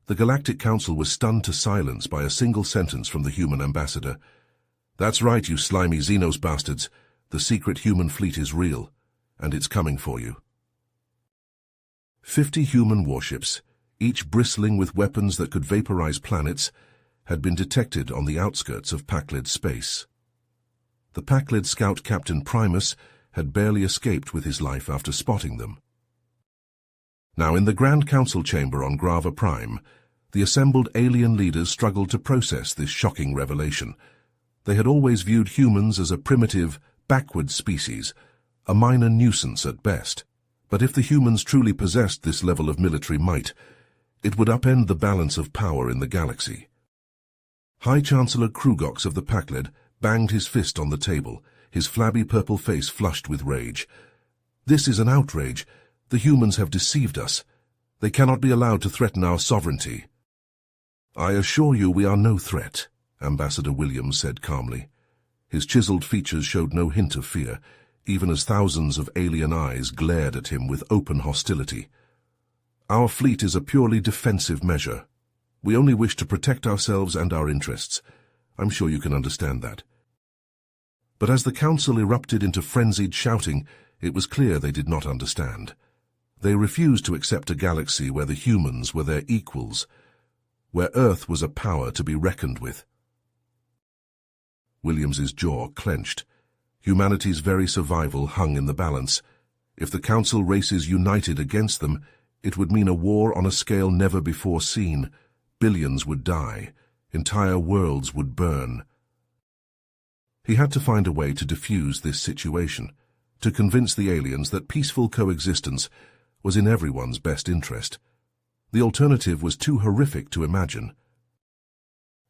The Galactic Council was stunned to silence by a single sentence from the human ambassador. "That's right, you slimy Xenos bastards. The secret human fleet is real, and it's coming for you." 50 human warships, each bristling with weapons that could vaporize planets, had been detected on the outskirts of Pakled space. The Pakled scout Captain Primus had barely escaped with his life after spotting them. Now, in the Grand Council chamber on Grava Prime, the assembled alien leaders struggled to process this shocking revelation. They had always viewed humans as a primitive, backward species, a minor nuisance at best. But if the humans truly possessed this level of military might, it would upend the balance of power in the galaxy. High Chancellor Krugox of the Pakled banged his fist on the table, his flabby purple face flushed with rage. "This is an outrage. The humans have deceived us. They cannot be allowed to threaten our sovereignty." "I assure you we are no threat," Ambassador Williams said calmly. His chiseled features showed no hint of fear, even as thousands of alien eyes glared at him with open hostility. "Our fleet is a purely defensive measure. We only wish to protect ourselves and our interests. I'm sure you can understand that." But as the council erupted into frenzied shouting, it was clear they did not understand. They refused to accept a galaxy where the humans were their equals, where Earth was a power to be reckoned with. Williams's jaw clenched. Humanity's very survival hung in the balance. If the council races united against them, it would mean a war on a scale never before seen. Billions would die. Entire worlds would burn. He had to find a way to defuse this situation, to convince the aliens that peaceful coexistence was in everyone's best interest. The alternative was too horrific to imagine.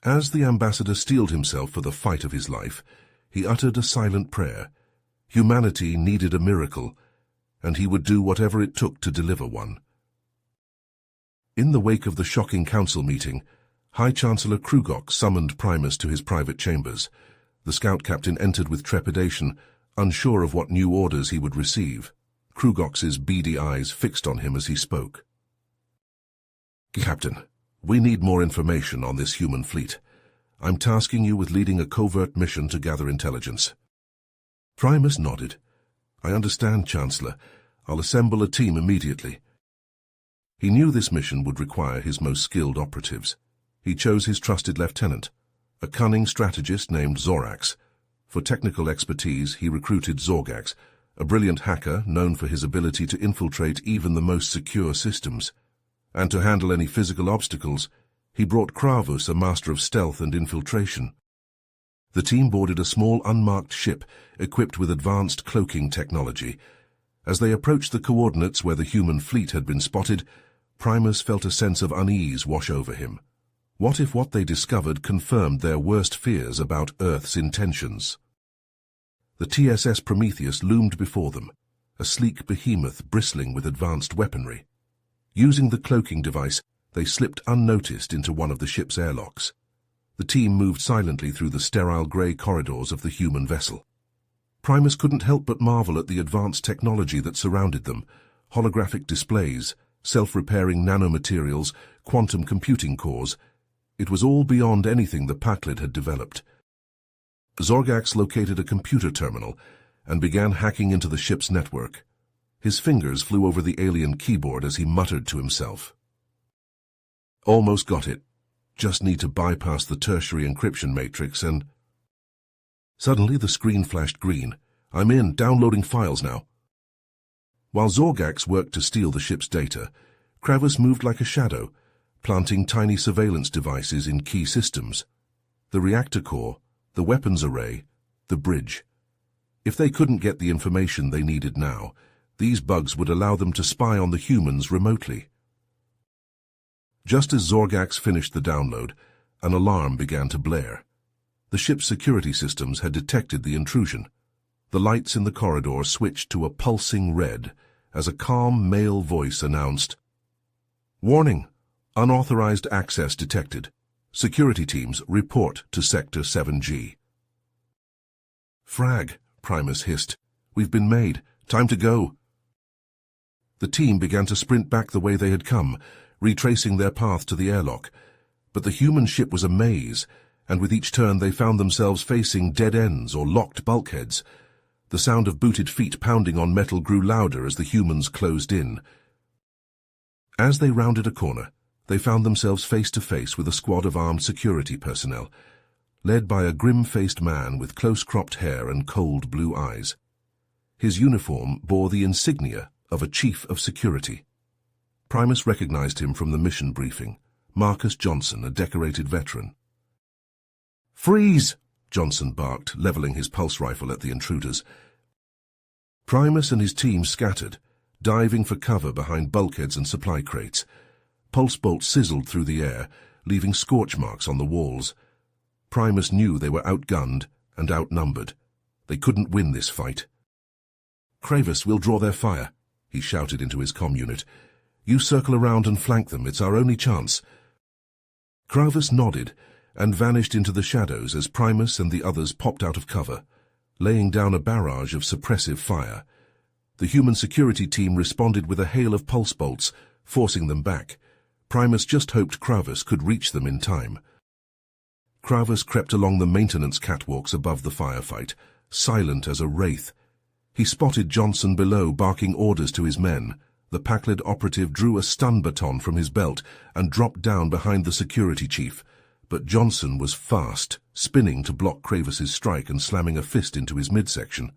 As the ambassador steeled himself for the fight of his life, he uttered a silent prayer. Humanity needed a miracle, and he would do whatever it took to deliver one. In the wake of the shocking council meeting, High Chancellor Krugox summoned Primus to his private chambers. The scout captain entered with trepidation, unsure of what new orders he would receive. Krugox's beady eyes fixed on him as he spoke. "Captain, we need more information on this human fleet. I'm tasking you with leading a covert mission to gather intelligence." Primus nodded. "I understand, Chancellor. I'll assemble a team immediately." He knew this mission would require his most skilled operatives. He chose his trusted lieutenant, a cunning strategist named Zorax. For technical expertise, he recruited Zorgax, a brilliant hacker known for his ability to infiltrate even the most secure systems. And to handle any physical obstacles, he brought Kravus, a master of stealth and infiltration. The team boarded a small unmarked ship equipped with advanced cloaking technology. As they approached the coordinates where the human fleet had been spotted, Primus felt a sense of unease wash over him. What if what they discovered confirmed their worst fears about Earth's intentions? The TSS Prometheus loomed before them, a sleek behemoth bristling with advanced weaponry. Using the cloaking device, they slipped unnoticed into one of the ship's airlocks. The team moved silently through the sterile grey corridors of the human vessel. Primus couldn't help but marvel at the advanced technology that surrounded them: holographic displays, self-repairing nanomaterials, quantum computing cores. It was all beyond anything the Pakled had developed. Zorgax located a computer terminal and began hacking into the ship's network. His fingers flew over the alien keyboard as he muttered to himself. "Almost got it. Just need to bypass the tertiary encryption matrix and—" Suddenly the screen flashed green. "I'm in, downloading files now." While Zorgax worked to steal the ship's data, Kravus moved like a shadow, planting tiny surveillance devices in key systems: the reactor core, the weapons array, the bridge. If they couldn't get the information they needed now, these bugs would allow them to spy on the humans remotely. Just as Zorgax finished the download, an alarm began to blare. The ship's security systems had detected the intrusion. The lights in the corridor switched to a pulsing red as a calm male voice announced, "Warning! Unauthorized access detected. Security teams report to Sector 7G." "Frag," Primus hissed. "We've been made. Time to go." The team began to sprint back the way they had come, retracing their path to the airlock. But the human ship was a maze, and with each turn they found themselves facing dead ends or locked bulkheads. The sound of booted feet pounding on metal grew louder as the humans closed in. As they rounded a corner, they found themselves face to face with a squad of armed security personnel, led by a grim-faced man with close-cropped hair and cold blue eyes. His uniform bore the insignia of a chief of security. Primus recognized him from the mission briefing, Marcus Johnson, a decorated veteran. "Freeze!" Johnson barked, leveling his pulse rifle at the intruders. Primus and his team scattered, diving for cover behind bulkheads and supply crates. Pulse bolts sizzled through the air, leaving scorch marks on the walls. Primus knew they were outgunned and outnumbered. They couldn't win this fight. "Kravis, we'll draw their fire," he shouted into his comm unit. "You circle around and flank them. It's our only chance." Kravis nodded and vanished into the shadows as Primus and the others popped out of cover, laying down a barrage of suppressive fire. The human security team responded with a hail of pulse bolts, forcing them back. Primus just hoped Kravis could reach them in time. Kravis crept along the maintenance catwalks above the firefight, silent as a wraith. He spotted Johnson below, barking orders to his men. The Pakled operative drew a stun baton from his belt and dropped down behind the security chief. But Johnson was fast, spinning to block Kravis's strike and slamming a fist into his midsection.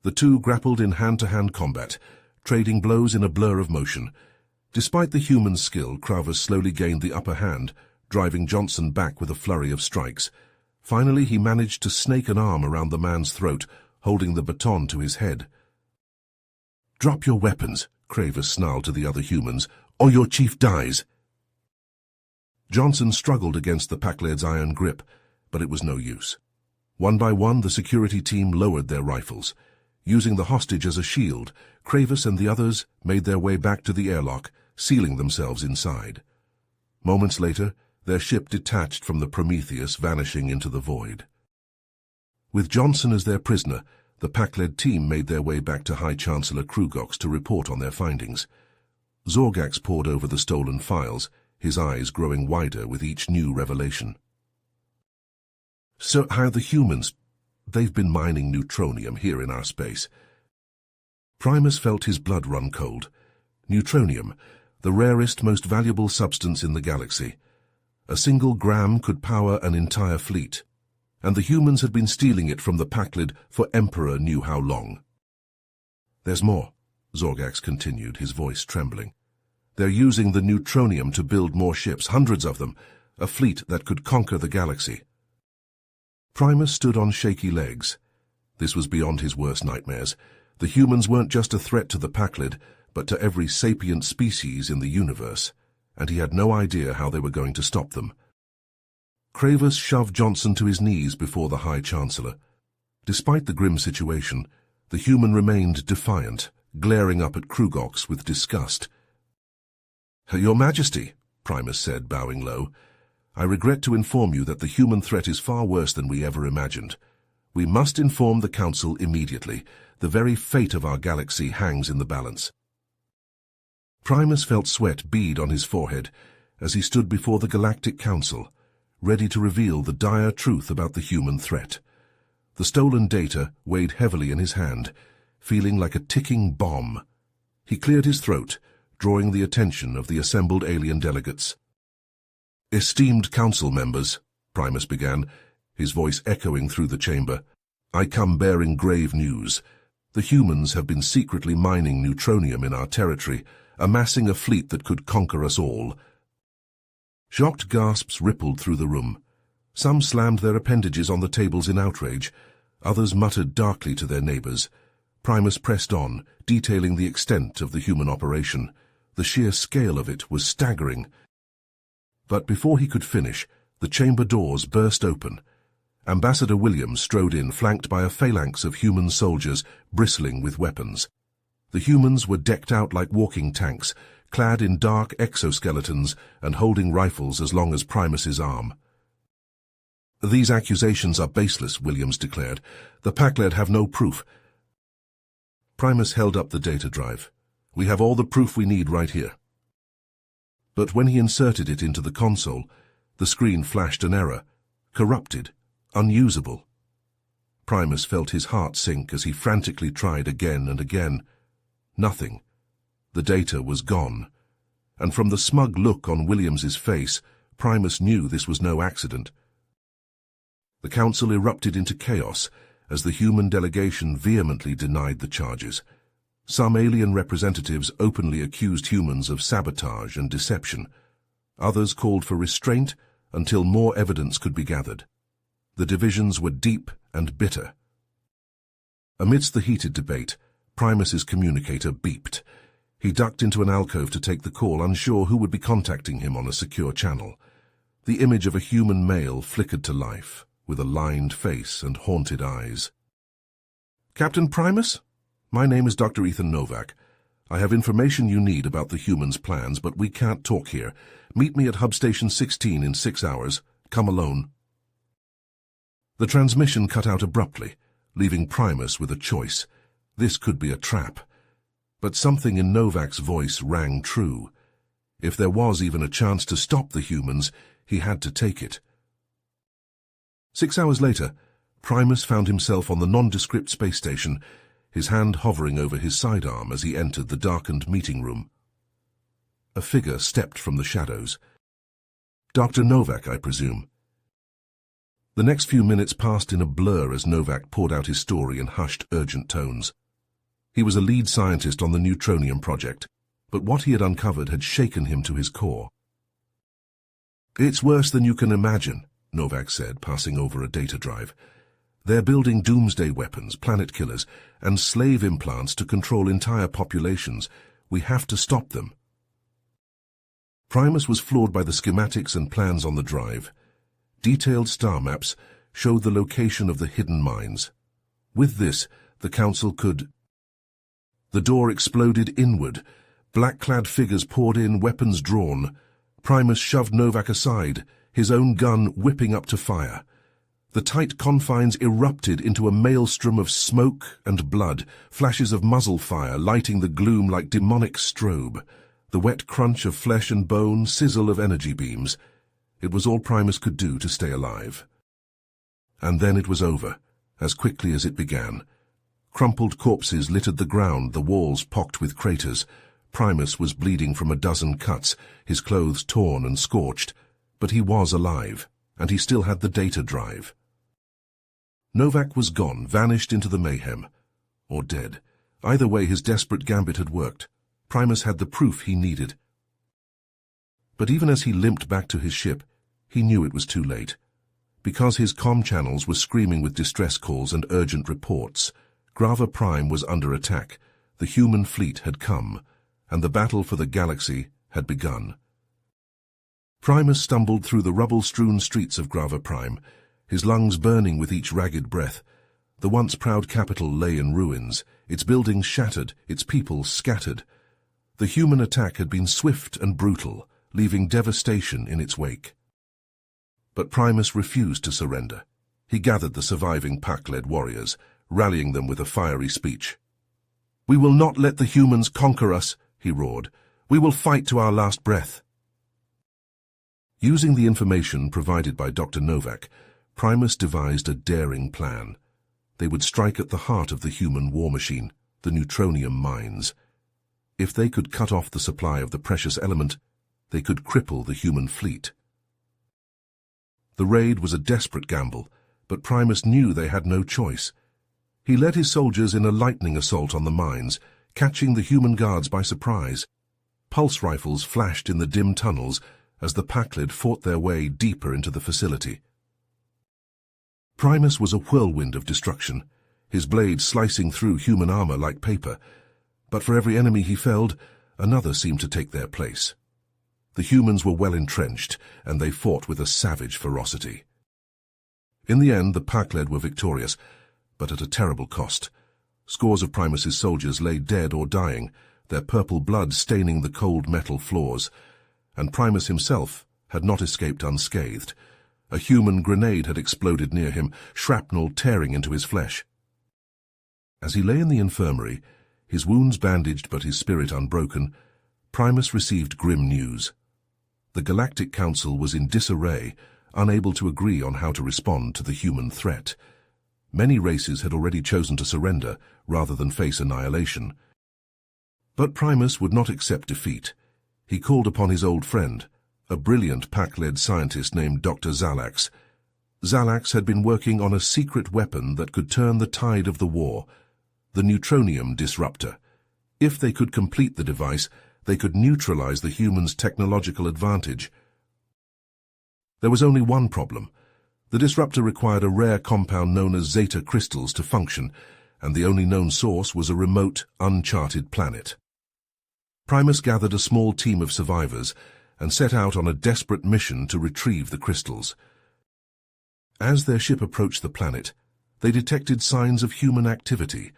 The two grappled in hand-to-hand combat, trading blows in a blur of motion. Despite the human skill, Kravis slowly gained the upper hand, driving Johnson back with a flurry of strikes. Finally, he managed to snake an arm around the man's throat, holding the baton to his head. "Drop your weapons," Kravis snarled to the other humans, "or your chief dies." Johnson struggled against the Pakled's iron grip, but it was no use. One by one, the security team lowered their rifles. Using the hostage as a shield, Kravis and the others made their way back to the airlock, sealing themselves inside. Moments later, their ship detached from the Prometheus, vanishing into the void. With Johnson as their prisoner, the Pakled team made their way back to High Chancellor Krugox to report on their findings. Zorgax pored over the stolen files, his eyes growing wider with each new revelation. "So how are the humans? They've been mining neutronium here in our space." Primus felt his blood run cold. Neutronium, the rarest, most valuable substance in the galaxy. A single gram could power an entire fleet, and the humans had been stealing it from the Pakled for Emperor knew how long. "There's more," Zorgax continued, his voice trembling. "They're using the neutronium to build more ships, hundreds of them, a fleet that could conquer the galaxy." Primus stood on shaky legs. This was beyond his worst nightmares. The humans weren't just a threat to the Pakled, but to every sapient species in the universe, and he had no idea how they were going to stop them. Kravis shoved Johnson to his knees before the High Chancellor. Despite the grim situation, the human remained defiant, glaring up at Krugox with disgust. "Your Majesty," Primus said, bowing low, "I regret to inform you that the human threat is far worse than we ever imagined. We must inform the Council immediately. The very fate of our galaxy hangs in the balance." Primus felt sweat bead on his forehead as he stood before the Galactic Council, ready to reveal the dire truth about the human threat. The stolen data weighed heavily in his hand, feeling like a ticking bomb. He cleared his throat, drawing the attention of the assembled alien delegates. "Esteemed council members," Primus began, his voice echoing through the chamber, "I come bearing grave news. The humans have been secretly mining neutronium in our territory, amassing a fleet that could conquer us all." Shocked gasps rippled through the room. Some slammed their appendages on the tables in outrage. Others muttered darkly to their neighbors. Primus pressed on, detailing the extent of the human operation. The sheer scale of it was staggering. But before he could finish, the chamber doors burst open. Ambassador Williams strode in, flanked by a phalanx of human soldiers bristling with weapons. The humans were decked out like walking tanks, clad in dark exoskeletons and holding rifles as long as Primus's arm. "These accusations are baseless," Williams declared. "The Pakled have no proof." Primus held up the data drive. "We have all the proof we need right here." But when he inserted it into the console, the screen flashed an error. Corrupted. Unusable. Primus felt his heart sink as he frantically tried again and again. Nothing. The data was gone. And from the smug look on Williams's face, Primus knew this was no accident. The council erupted into chaos as the human delegation vehemently denied the charges. Some alien representatives openly accused humans of sabotage and deception. Others called for restraint until more evidence could be gathered. The divisions were deep and bitter. Amidst the heated debate, Primus's communicator beeped. He ducked into an alcove to take the call, unsure who would be contacting him on a secure channel. The image of a human male flickered to life, with a lined face and haunted eyes. "Captain Primus? My name is Dr. Ethan Novak. I have information you need about the humans' plans, but we can't talk here. Meet me at Hub Station 16 in 6 hours. Come alone." The transmission cut out abruptly, leaving Primus with a choice. This could be a trap. But something in Novak's voice rang true. If there was even a chance to stop the humans, he had to take it. 6 hours later, Primus found himself on the nondescript space station, his hand hovering over his sidearm as he entered the darkened meeting room. A figure stepped from the shadows. "Dr. Novak, I presume." The next few minutes passed in a blur as Novak poured out his story in hushed, urgent tones. He was a lead scientist on the Neutronium project, but what he had uncovered had shaken him to his core. "It's worse than you can imagine," Novak said, passing over a data drive. "They're building doomsday weapons, planet killers, and slave implants to control entire populations. We have to stop them." Primus was floored by the schematics and plans on the drive. Detailed star maps showed the location of the hidden mines. With this, the Council could... The door exploded inward. Black-clad figures poured in, weapons drawn. Primus shoved Novak aside, his own gun whipping up to fire. The tight confines erupted into a maelstrom of smoke and blood, flashes of muzzle fire lighting the gloom like demonic strobe, the wet crunch of flesh and bone, sizzle of energy beams. It was all Primus could do to stay alive. And then it was over, as quickly as it began. Crumpled corpses littered the ground, the walls pocked with craters. Primus was bleeding from a dozen cuts, his clothes torn and scorched, but he was alive, and he still had the data drive. Novak was gone, vanished into the mayhem. Or dead. Either way, his desperate gambit had worked. Primus had the proof he needed. But even as he limped back to his ship, he knew it was too late. Because his comm channels were screaming with distress calls and urgent reports, Grava Prime was under attack, the human fleet had come, and the battle for the galaxy had begun. Primus stumbled through the rubble-strewn streets of Grava Prime, his lungs burning with each ragged breath. The once proud capital lay in ruins, its buildings shattered, its people scattered. The human attack had been swift and brutal, leaving devastation in its wake. But Primus refused to surrender. He gathered the surviving pack-led warriors, rallying them with a fiery speech. "We will not let the humans conquer us," he roared. "We will fight to our last breath." Using the information provided by Dr. Novak, Primus devised a daring plan. They would strike at the heart of the human war machine, the Neutronium mines. If they could cut off the supply of the precious element, they could cripple the human fleet. The raid was a desperate gamble, but Primus knew they had no choice. He led his soldiers in a lightning assault on the mines, catching the human guards by surprise. Pulse rifles flashed in the dim tunnels as the Pakled fought their way deeper into the facility. Primus was a whirlwind of destruction, his blades slicing through human armor like paper. But for every enemy he felled, another seemed to take their place. The humans were well entrenched, and they fought with a savage ferocity. In the end, the Pakled were victorious, but at a terrible cost. Scores of Primus's soldiers lay dead or dying, their purple blood staining the cold metal floors, and Primus himself had not escaped unscathed. A human grenade had exploded near him, shrapnel tearing into his flesh. As he lay in the infirmary, his wounds bandaged but his spirit unbroken, Primus received grim news. The Galactic Council was in disarray, unable to agree on how to respond to the human threat. Many races had already chosen to surrender rather than face annihilation. But Primus would not accept defeat. He called upon his old friend, a brilliant pack-led scientist named Dr. Zalax. Zalax had been working on a secret weapon that could turn the tide of the war, the neutronium disruptor. If they could complete the device, they could neutralize the humans' technological advantage. There was only one problem. The disruptor required a rare compound known as zeta crystals to function, and the only known source was a remote, uncharted planet. Primus gathered a small team of survivors and set out on a desperate mission to retrieve the crystals. As their ship approached the planet, they detected signs of human activity.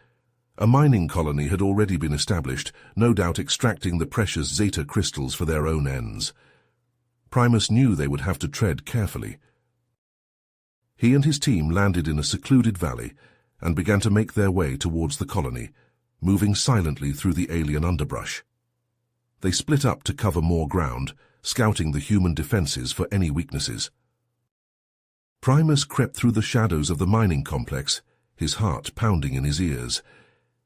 A mining colony had already been established, no doubt extracting the precious zeta crystals for their own ends. Primus knew they would have to tread carefully. He and his team landed in a secluded valley and began to make their way towards the colony, moving silently through the alien underbrush. They split up to cover more ground, scouting the human defenses for any weaknesses. Primus crept through the shadows of the mining complex, his heart pounding in his ears.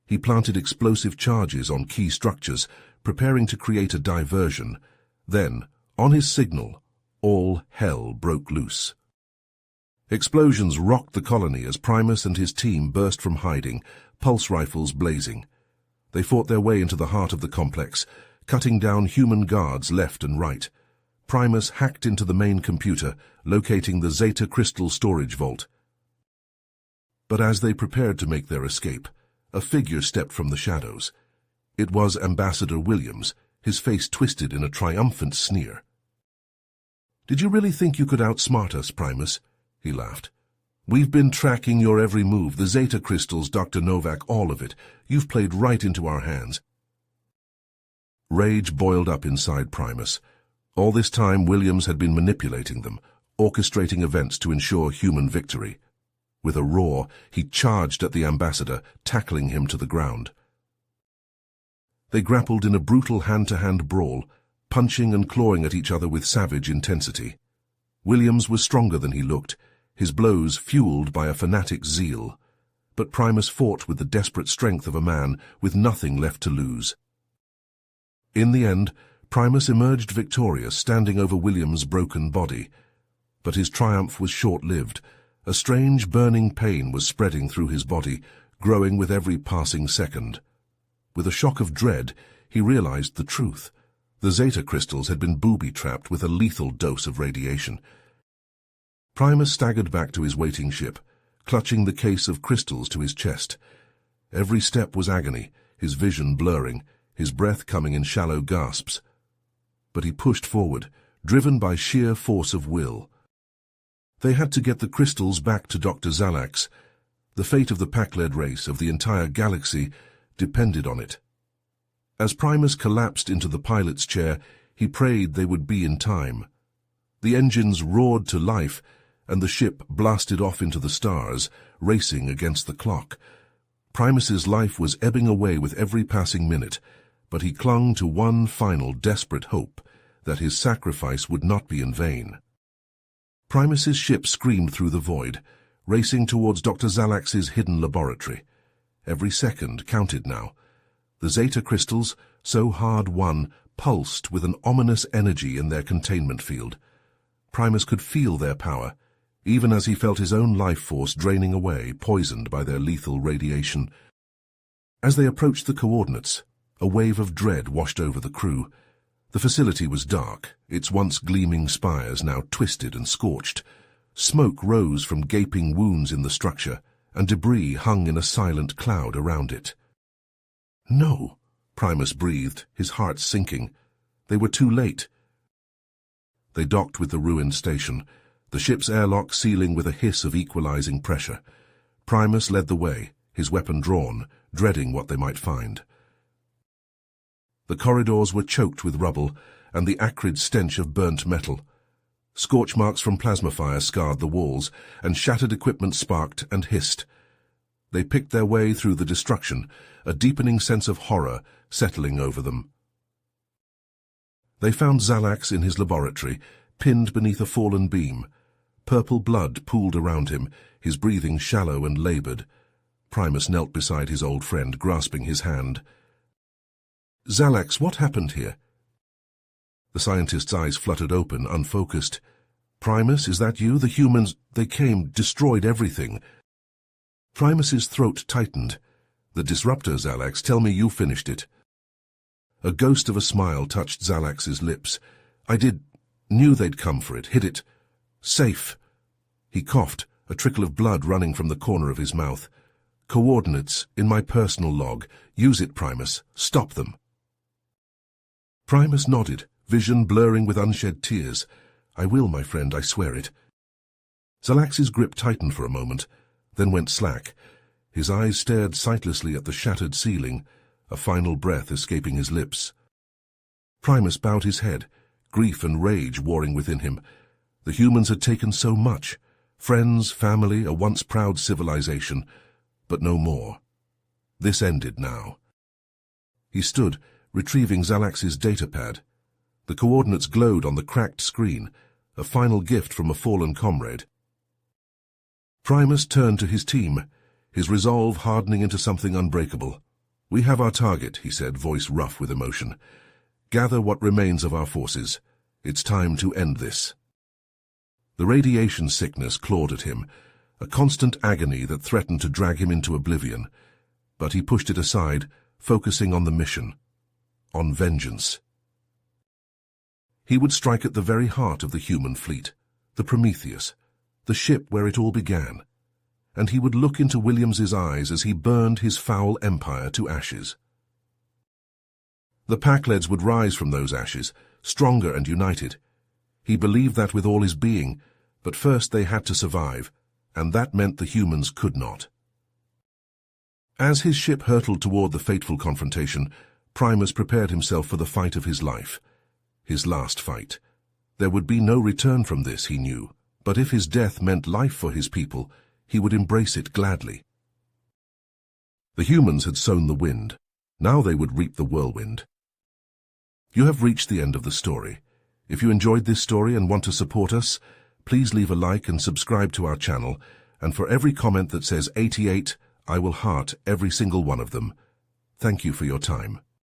He planted explosive charges on key structures, preparing to create a diversion. Then, on his signal, all hell broke loose. Explosions rocked the colony as Primus and his team burst from hiding, pulse rifles blazing. They fought their way into the heart of the complex, cutting down human guards left and right. Primus hacked into the main computer, locating the Zeta Crystal storage vault. But as they prepared to make their escape, a figure stepped from the shadows. It was Ambassador Williams, his face twisted in a triumphant sneer. "Did you really think you could outsmart us, Primus?" he laughed. "We've been tracking your every move, the Zeta Crystals, Dr. Novak, all of it. You've played right into our hands." Rage boiled up inside Primus. All this time, Williams had been manipulating them, orchestrating events to ensure human victory. With a roar, he charged at the ambassador, tackling him to the ground. They grappled in a brutal hand-to-hand brawl, punching and clawing at each other with savage intensity. Williams was stronger than he looked, his blows fueled by a fanatic zeal. But Primus fought with the desperate strength of a man with nothing left to lose. In the end, Primus emerged victorious, standing over Williams' broken body. But his triumph was short-lived. A strange burning pain was spreading through his body, growing with every passing second. With a shock of dread, he realized the truth. The Zeta crystals had been booby-trapped with a lethal dose of radiation. Primus staggered back to his waiting ship, clutching the case of crystals to his chest. Every step was agony, his vision blurring, his breath coming in shallow gasps. But he pushed forward, driven by sheer force of will. They had to get the crystals back to Dr. Zalax. The fate of the pack-led race, of the entire galaxy, depended on it. As Primus collapsed into the pilot's chair, he prayed they would be in time. The engines roared to life, and the ship blasted off into the stars, racing against the clock. Primus's life was ebbing away with every passing minute, but he clung to one final desperate hope, that his sacrifice would not be in vain. Primus's ship screamed through the void, racing towards Dr. Zalax's hidden laboratory. Every second counted now. The Zeta crystals, so hard won, pulsed with an ominous energy in their containment field. Primus could feel their power, even as he felt his own life force draining away, poisoned by their lethal radiation. As they approached the coordinates, a wave of dread washed over the crew. The facility was dark, its once gleaming spires now twisted and scorched. Smoke rose from gaping wounds in the structure, and debris hung in a silent cloud around it. "No," Primus breathed, his heart sinking. They were too late. They docked with the ruined station, the ship's airlock sealing with a hiss of equalizing pressure. Primus led the way, his weapon drawn, dreading what they might find. The corridors were choked with rubble and the acrid stench of burnt metal. Scorch marks from plasma fire scarred the walls, and shattered equipment sparked and hissed. They picked their way through the destruction, a deepening sense of horror settling over them. They found Zalax in his laboratory, pinned beneath a fallen beam. Purple blood pooled around him, his breathing shallow and labored. Primus knelt beside his old friend, grasping his hand. "Zalax, what happened here?" The scientist's eyes fluttered open, unfocused. "Primus, is that you? The humans, they came, destroyed everything." Primus's throat tightened. "The disruptor, Zalax, tell me you finished it." A ghost of a smile touched Zalax's lips. Knew they'd come for it, hid it. Safe." He coughed, a trickle of blood running from the corner of his mouth. "Coordinates, in my personal log. Use it, Primus. Stop them." Primus nodded, vision blurring with unshed tears. "I will, my friend, I swear it." Zalax's grip tightened for a moment, then went slack. His eyes stared sightlessly at the shattered ceiling, a final breath escaping his lips. Primus bowed his head, grief and rage warring within him. The humans had taken so much. Friends, family, a once proud civilization, but no more. This ended now. He stood, retrieving Zalax's datapad. The coordinates glowed on the cracked screen, a final gift from a fallen comrade. Primus turned to his team, his resolve hardening into something unbreakable. "We have our target," he said, voice rough with emotion. "Gather what remains of our forces. It's time to end this." The radiation sickness clawed at him, a constant agony that threatened to drag him into oblivion. But he pushed it aside, focusing on the mission, on vengeance. He would strike at the very heart of the human fleet, the Prometheus, the ship where it all began, and he would look into Williams's eyes as he burned his foul empire to ashes. The Pakleds would rise from those ashes, stronger and united. He believed that with all his being, but first they had to survive, and that meant the humans could not. As his ship hurtled toward the fateful confrontation, Primus prepared himself for the fight of his life, his last fight. There would be no return from this, he knew, but if his death meant life for his people, he would embrace it gladly. The humans had sown the wind. Now they would reap the whirlwind. You have reached the end of the story. If you enjoyed this story and want to support us, please leave a like and subscribe to our channel, and for every comment that says 88, I will heart every single one of them. Thank you for your time.